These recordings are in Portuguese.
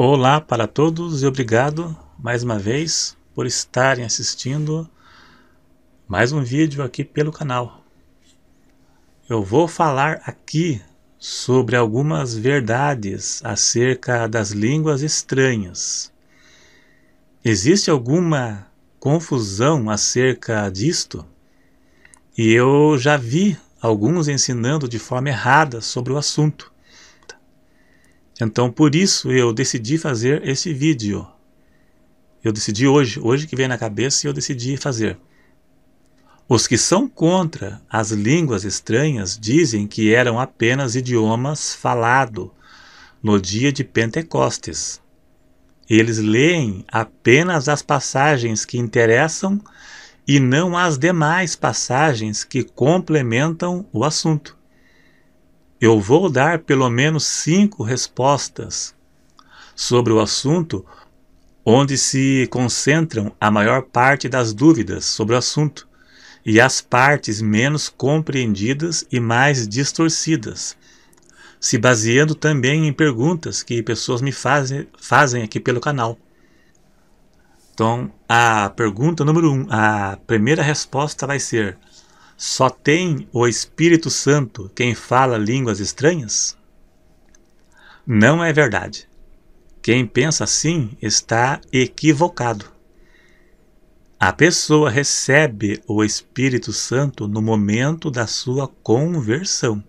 Olá para todos e obrigado mais uma vez por estarem assistindo mais um vídeo aqui pelo canal. Eu vou falar aqui sobre algumas verdades acerca das línguas estranhas. Existe alguma confusão acerca disto? E eu já vi alguns ensinando de forma errada sobre o assunto. Então por isso eu decidi fazer esse vídeo. Eu decidi hoje que veio na cabeça e eu decidi fazer. Os que são contra as línguas estranhas dizem que eram apenas idiomas falados no dia de Pentecostes. Eles leem apenas as passagens que interessam e não as demais passagens que complementam o assunto. Eu vou dar pelo menos 5 respostas sobre o assunto onde se concentram a maior parte das dúvidas sobre o assunto e as partes menos compreendidas e mais distorcidas, se baseando também em perguntas que pessoas me fazem aqui pelo canal. Então, a pergunta número 1, a primeira resposta vai ser: só tem o Espírito Santo quem fala línguas estranhas? Não é verdade. Quem pensa assim está equivocado. A pessoa recebe o Espírito Santo no momento da sua conversão.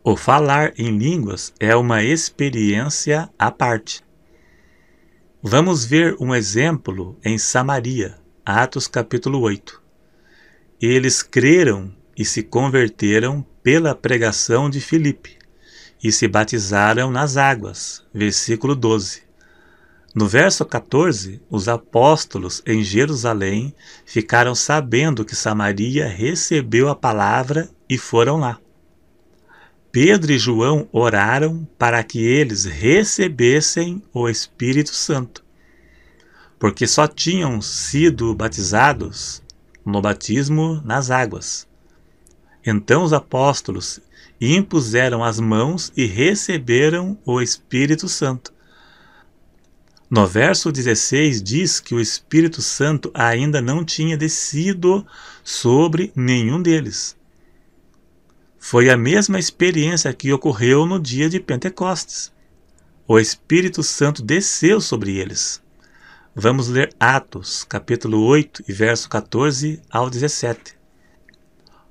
O falar em línguas é uma experiência à parte. Vamos ver um exemplo em Samaria, Atos capítulo 8. Eles creram e se converteram pela pregação de Filipe e se batizaram nas águas. Versículo 12. No verso 14, os apóstolos em Jerusalém ficaram sabendo que Samaria recebeu a palavra e foram lá. Pedro e João oraram para que eles recebessem o Espírito Santo, porque só tinham sido batizados no batismo nas águas. Então os apóstolos impuseram as mãos e receberam o Espírito Santo. No verso 16 diz que o Espírito Santo ainda não tinha descido sobre nenhum deles. Foi a mesma experiência que ocorreu no dia de Pentecostes. O Espírito Santo desceu sobre eles. Vamos ler Atos, capítulo 8, e verso 14 ao 17.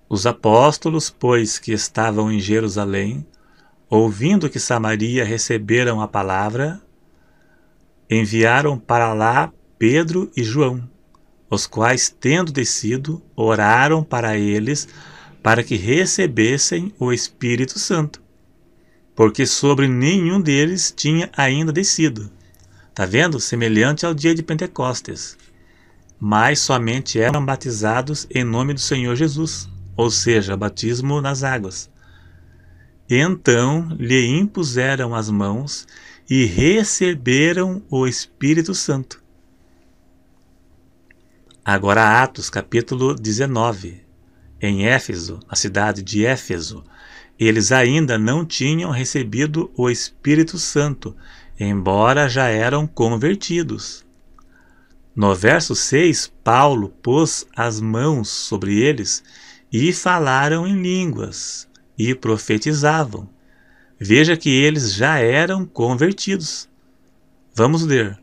Os apóstolos, pois, que estavam em Jerusalém, ouvindo que Samaria receberam a palavra, enviaram para lá Pedro e João, os quais, tendo descido, oraram para eles para que recebessem o Espírito Santo, porque sobre nenhum deles tinha ainda descido. Está vendo? Semelhante ao dia de Pentecostes. Mas somente eram batizados em nome do Senhor Jesus, ou seja, batismo nas águas. Então lhe impuseram as mãos e receberam o Espírito Santo. Agora Atos capítulo 19. Em Éfeso, a cidade de Éfeso, eles ainda não tinham recebido o Espírito Santo, embora já eram convertidos. No verso 6, Paulo pôs as mãos sobre eles e falaram em línguas e profetizavam. Veja que eles já eram convertidos. Vamos ler.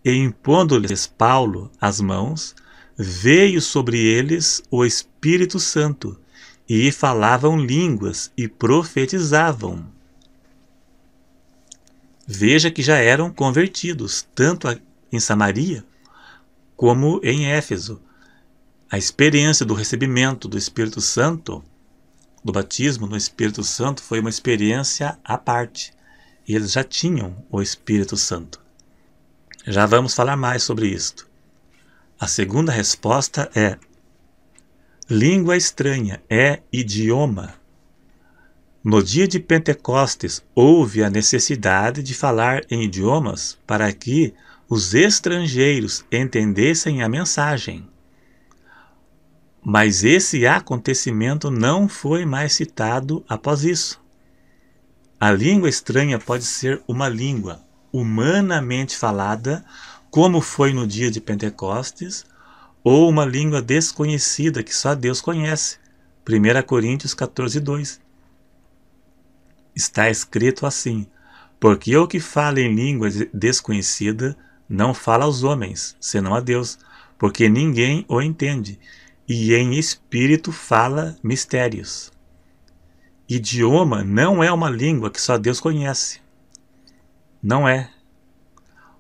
E impondo-lhes Paulo as mãos, veio sobre eles o Espírito Santo, e falavam línguas e profetizavam. Veja que já eram convertidos, tanto em Samaria como em Éfeso. A experiência do recebimento do Espírito Santo, do batismo no Espírito Santo, foi uma experiência à parte. E eles já tinham o Espírito Santo. Já vamos falar mais sobre isto. A segunda resposta é: língua estranha é idioma. No dia de Pentecostes, houve a necessidade de falar em idiomas para que os estrangeiros entendessem a mensagem. Mas esse acontecimento não foi mais citado após isso. A língua estranha pode ser uma língua, humanamente falada, como foi no dia de Pentecostes, ou uma língua desconhecida que só Deus conhece. 1 Coríntios 14:2. Está escrito assim: porque o que fala em língua desconhecida não fala aos homens, senão a Deus, porque ninguém o entende, e em espírito fala mistérios. Idioma não é uma língua que só Deus conhece. Não é.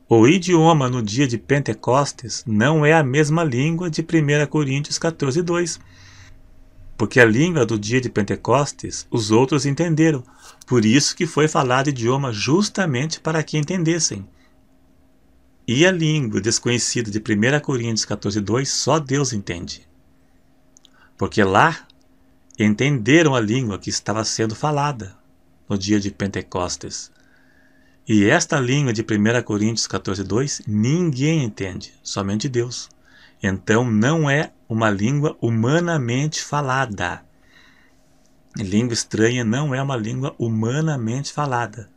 O idioma no dia de Pentecostes não é a mesma língua de 1 Coríntios 14:2. Porque a língua do dia de Pentecostes os outros entenderam. Por isso que foi falado idioma justamente para que entendessem. E a língua desconhecida de 1 Coríntios 14:2 só Deus entende. Porque lá entenderam a língua que estava sendo falada no dia de Pentecostes. E esta língua de 1 Coríntios 14:2 ninguém entende, somente Deus. Então não é uma língua humanamente falada. Língua estranha não é uma língua humanamente falada.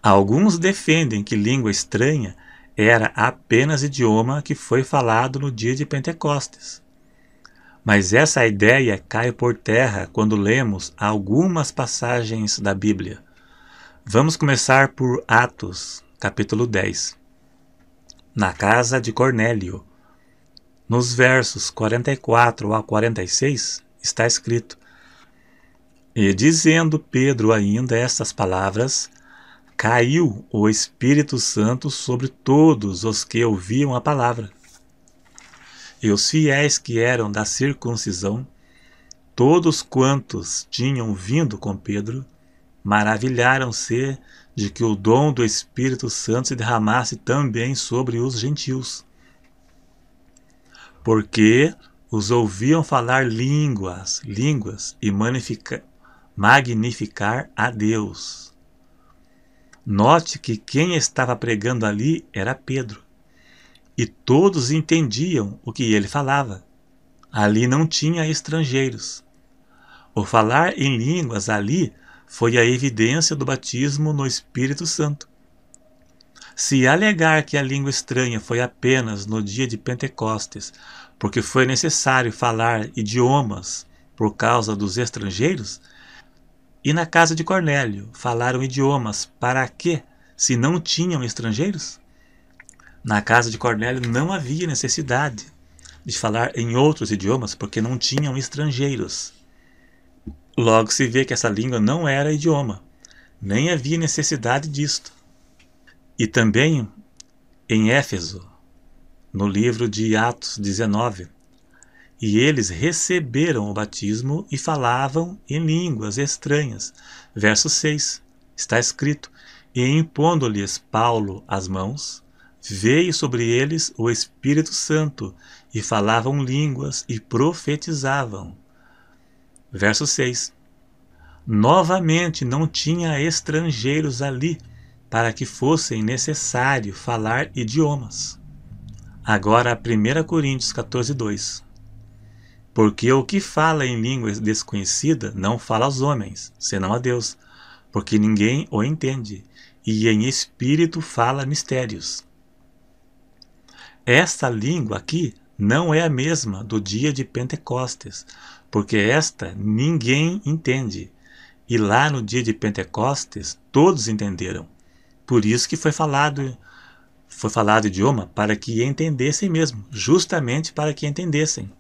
Alguns defendem que língua estranha era apenas idioma que foi falado no dia de Pentecostes. Mas essa ideia cai por terra quando lemos algumas passagens da Bíblia. Vamos começar por Atos, capítulo 10. Na casa de Cornélio, nos versos 44 a 46, está escrito: e dizendo Pedro ainda estas palavras, caiu o Espírito Santo sobre todos os que ouviam a palavra. E os fiéis que eram da circuncisão, todos quantos tinham vindo com Pedro, maravilharam-se de que o dom do Espírito Santo se derramasse também sobre os gentios, porque os ouviam falar línguas e magnificar a Deus. Note que quem estava pregando ali era Pedro, e todos entendiam o que ele falava. Ali não tinha estrangeiros. O falar em línguas ali foi a evidência do batismo no Espírito Santo. Se alegar que a língua estranha foi apenas no dia de Pentecostes, porque foi necessário falar idiomas por causa dos estrangeiros, e na casa de Cornélio falaram idiomas para quê, se não tinham estrangeiros? Na casa de Cornélio não havia necessidade de falar em outros idiomas, porque não tinham estrangeiros. Logo se vê que essa língua não era idioma, nem havia necessidade disto. E também em Éfeso, no livro de Atos 19, e eles receberam o batismo e falavam em línguas estranhas. Verso 6, está escrito: e impondo-lhes Paulo as mãos, veio sobre eles o Espírito Santo, e falavam línguas e profetizavam. Verso 6. Novamente não tinha estrangeiros ali, para que fosse necessário falar idiomas. Agora 1 Coríntios 14:2. Porque o que fala em língua desconhecida não fala aos homens, senão a Deus, porque ninguém o entende, e em espírito fala mistérios. Esta língua aqui não é a mesma do dia de Pentecostes, porque esta ninguém entende. E lá no dia de Pentecostes todos entenderam. Por isso que foi falado idioma, para que entendessem mesmo, justamente para que entendessem,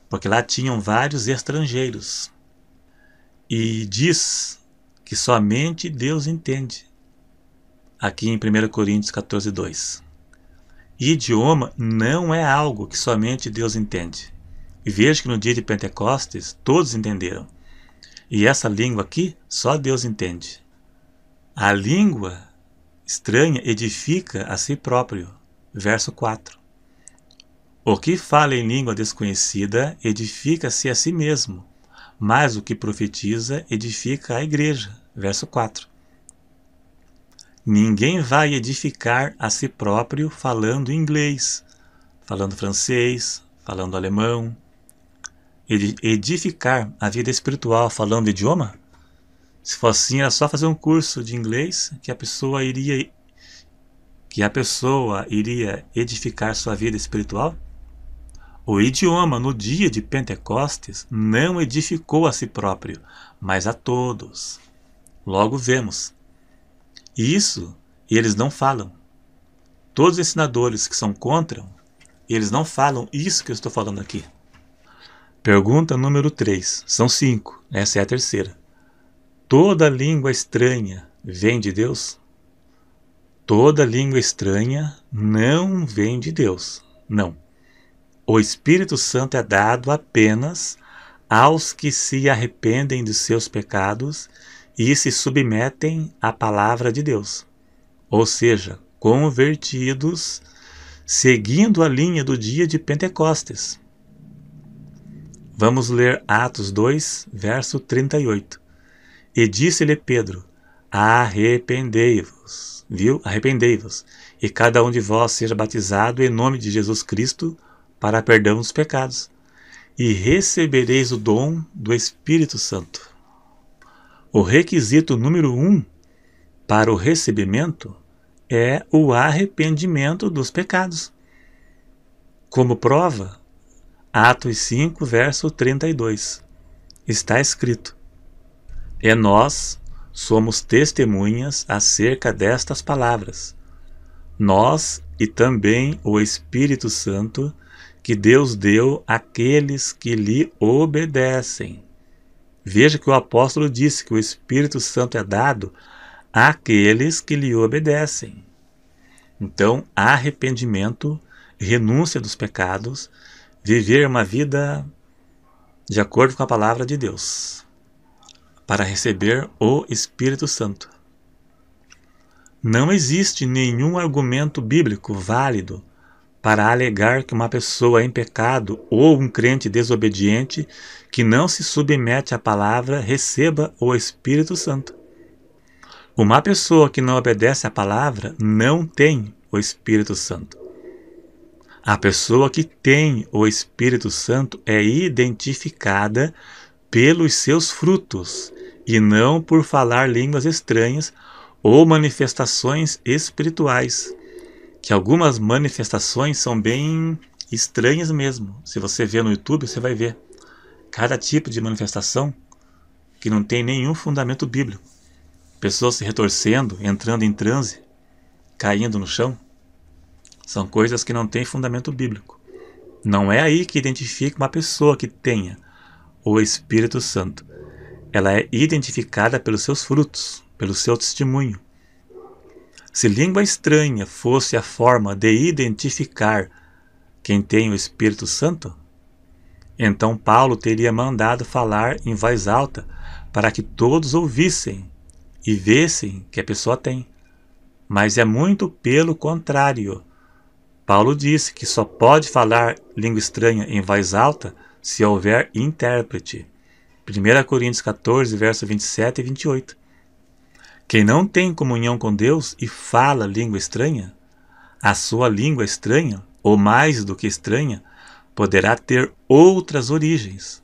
porque lá tinham vários estrangeiros. E diz que somente Deus entende, aqui em 1 Coríntios 14:2. Idioma não é algo que somente Deus entende. E veja que no dia de Pentecostes todos entenderam. E essa língua aqui só Deus entende. A língua estranha edifica a si próprio. Verso 4. O que fala em língua desconhecida edifica-se a si mesmo, mas o que profetiza edifica a igreja. Verso 4. Ninguém vai edificar a si próprio falando inglês, falando francês, falando alemão. Edificar a vida espiritual falando idioma? Se fosse assim, era só fazer um curso de inglês que a pessoa iria edificar sua vida espiritual. O idioma no dia de Pentecostes não edificou a si próprio, mas a todos. Logo vemos. Isso eles não falam. Todos os ensinadores que são contra, eles não falam isso que eu estou falando aqui. Pergunta número 3. São 5. Essa é a terceira. Toda língua estranha vem de Deus? Toda língua estranha não vem de Deus. Não. O Espírito Santo é dado apenas aos que se arrependem de seus pecados e se submetem à palavra de Deus. Ou seja, convertidos, seguindo a linha do dia de Pentecostes. Vamos ler Atos 2, verso 38. E disse-lhe Pedro, arrependei-vos, viu? Arrependei-vos, e cada um de vós seja batizado em nome de Jesus Cristo para perdão dos pecados, e recebereis o dom do Espírito Santo. O requisito número 1 para o recebimento é o arrependimento dos pecados. Como prova, Atos 5, verso 32. Está escrito: E nós somos testemunhas acerca destas palavras, nós e também o Espírito Santo, que Deus deu àqueles que lhe obedecem. Veja que o apóstolo disse que o Espírito Santo é dado àqueles que lhe obedecem. Então, arrependimento, renúncia dos pecados, viver uma vida de acordo com a palavra de Deus, para receber o Espírito Santo. Não existe nenhum argumento bíblico válido para alegar que uma pessoa em pecado ou um crente desobediente que não se submete à palavra receba o Espírito Santo. Uma pessoa que não obedece à palavra não tem o Espírito Santo. A pessoa que tem o Espírito Santo é identificada pelos seus frutos e não por falar línguas estranhas ou manifestações espirituais, que algumas manifestações são bem estranhas mesmo. Se você ver no YouTube, você vai ver cada tipo de manifestação que não tem nenhum fundamento bíblico. Pessoas se retorcendo, entrando em transe, caindo no chão. São coisas que não têm fundamento bíblico. Não é aí que identifica uma pessoa que tenha o Espírito Santo. Ela é identificada pelos seus frutos, pelo seu testemunho. Se língua estranha fosse a forma de identificar quem tem o Espírito Santo, então Paulo teria mandado falar em voz alta para que todos ouvissem e vissem que a pessoa tem. Mas é muito pelo contrário. Paulo disse que só pode falar língua estranha em voz alta se houver intérprete. 1 Coríntios 14, verso 27 e 28. Quem não tem comunhão com Deus e fala língua estranha, a sua língua estranha, ou mais do que estranha, poderá ter outras origens.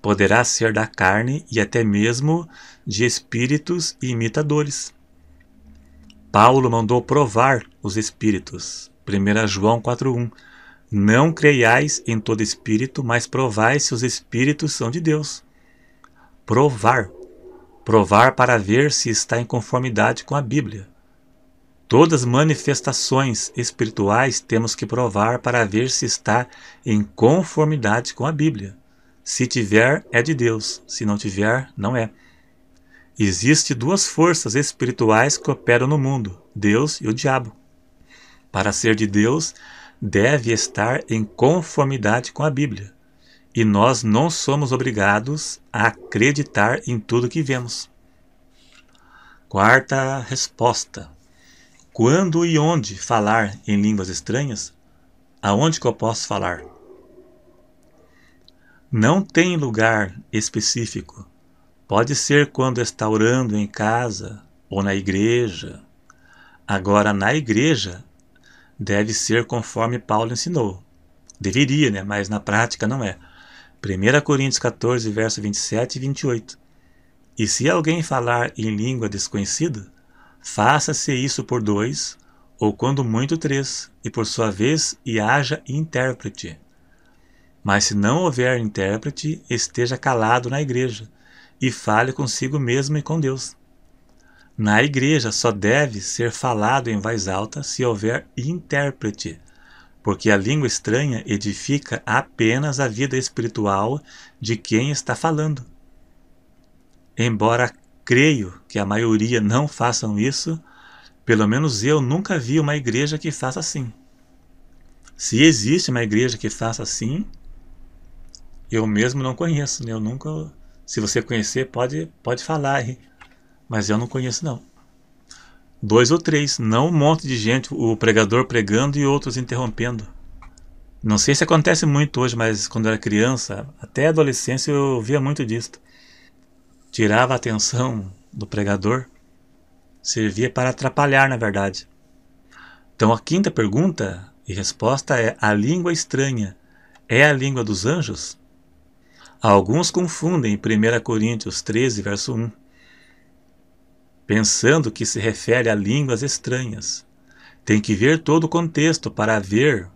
Poderá ser da carne e até mesmo de espíritos imitadores. Paulo mandou provar os espíritos. 1 João 4,1. Não creiais em todo espírito, mas provai se os espíritos são de Deus. Provar. Provar para ver se está em conformidade com a Bíblia. Todas as manifestações espirituais temos que provar para ver se está em conformidade com a Bíblia. Se tiver, é de Deus. Se não tiver, não é. Existem duas forças espirituais que operam no mundo, Deus e o diabo. Para ser de Deus, deve estar em conformidade com a Bíblia. E nós não somos obrigados a acreditar em tudo que vemos. Quarta resposta. Quando e onde falar em línguas estranhas? Aonde que eu posso falar? Não tem lugar específico. Pode ser quando está orando em casa ou na igreja. Agora, na igreja, deve ser conforme Paulo ensinou. Deveria, né? Mas na prática não é. 1 Coríntios 14, verso 27 e 28. E se alguém falar em língua desconhecida, faça-se isso por 2, ou quando muito 3, e por sua vez e haja intérprete. Mas se não houver intérprete, esteja calado na igreja, e fale consigo mesmo e com Deus. Na igreja só deve ser falado em voz alta se houver intérprete, porque a língua estranha edifica apenas a vida espiritual de quem está falando. Embora creio que a maioria não façam isso, pelo menos eu nunca vi uma igreja que faça assim. Se existe uma igreja que faça assim, eu mesmo não conheço, né? Eu nunca. Se você conhecer, pode falar aí. Mas eu não conheço, não. 2 ou 3, não um monte de gente, o pregador pregando e outros interrompendo. Não sei se acontece muito hoje, mas quando eu era criança, até adolescência, eu via muito disso. Tirava a atenção do pregador, servia para atrapalhar, na verdade. Então a quinta pergunta e resposta é: a língua estranha é a língua dos anjos? Alguns confundem 1 Coríntios 13, verso 1, pensando que se refere a línguas estranhas. Tem que ver todo o contexto para ver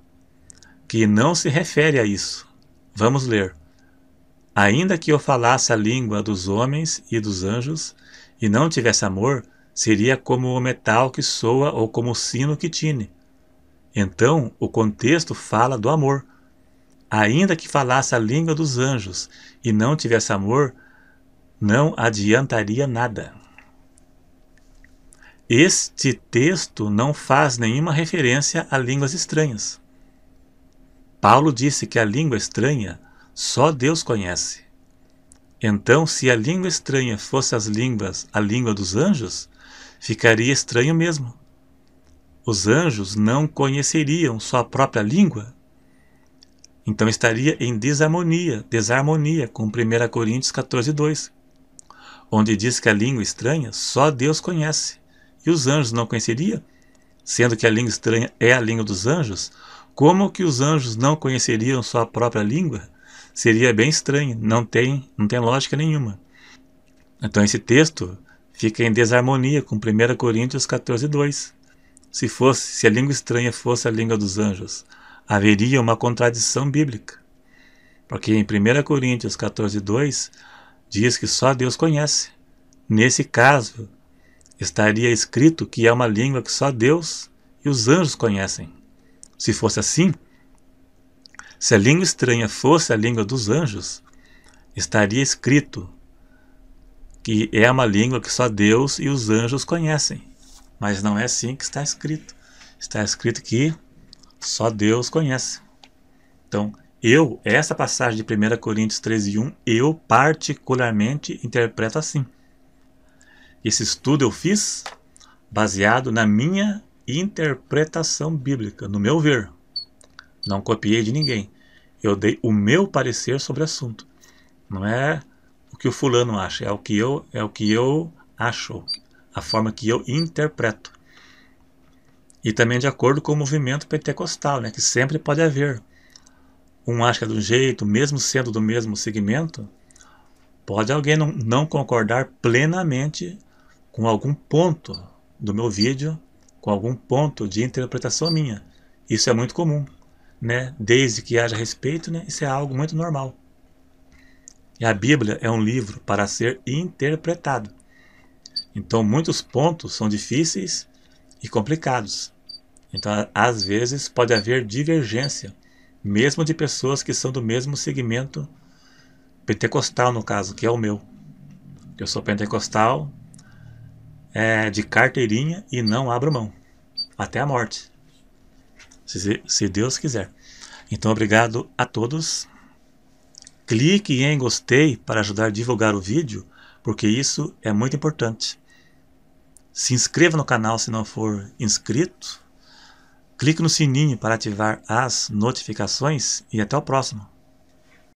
que não se refere a isso. Vamos ler. Ainda que eu falasse a língua dos homens e dos anjos, e não tivesse amor, seria como o metal que soa ou como o sino que tine. Então, o contexto fala do amor. Ainda que falasse a língua dos anjos e não tivesse amor, não adiantaria nada. Este texto não faz nenhuma referência a línguas estranhas. Paulo disse que a língua estranha só Deus conhece. Então, se a língua estranha fosse a língua dos anjos, ficaria estranho mesmo. Os anjos não conheceriam sua própria língua. Então estaria em desarmonia com 1 Coríntios 14, 2, onde diz que a língua estranha só Deus conhece. E os anjos não conheceriam? Sendo que a língua estranha é a língua dos anjos, como que os anjos não conheceriam sua própria língua? Seria bem estranho, não tem lógica nenhuma. Então esse texto fica em desarmonia com 1 Coríntios 14, 2. Se a língua estranha fosse a língua dos anjos, haveria uma contradição bíblica. Porque em 1 Coríntios 14, 2 diz que só Deus conhece. Nesse caso, estaria escrito que é uma língua que só Deus e os anjos conhecem. Se fosse assim, se a língua estranha fosse a língua dos anjos, estaria escrito que é uma língua que só Deus e os anjos conhecem. Mas não é assim que está escrito. Está escrito que só Deus conhece. Então, essa passagem de 1 Coríntios 13, 1, eu particularmente interpreto assim. Esse estudo eu fiz baseado na minha interpretação bíblica, no meu ver. Não copiei de ninguém. Eu dei o meu parecer sobre o assunto. Não é o que o fulano acha, é o que eu acho, a forma que eu interpreto. E também de acordo com o movimento pentecostal, né, que sempre pode haver. Um acha de um jeito, mesmo sendo do mesmo segmento, pode alguém não concordar plenamente com algum ponto do meu vídeo, com algum ponto de interpretação minha. Isso é muito comum, né? Desde que haja respeito, né? Isso é algo muito normal. E a Bíblia é um livro para ser interpretado. Então muitos pontos são difíceis e complicados. Então às vezes pode haver divergência, mesmo de pessoas que são do mesmo segmento pentecostal, no caso, que é o meu. Eu sou pentecostal, de carteirinha e não abro mão, até a morte, se Deus quiser. Então obrigado a todos. Clique em gostei para ajudar a divulgar o vídeo, porque isso é muito importante. Se inscreva no canal se não for inscrito. Clique no sininho para ativar as notificações e até o próximo.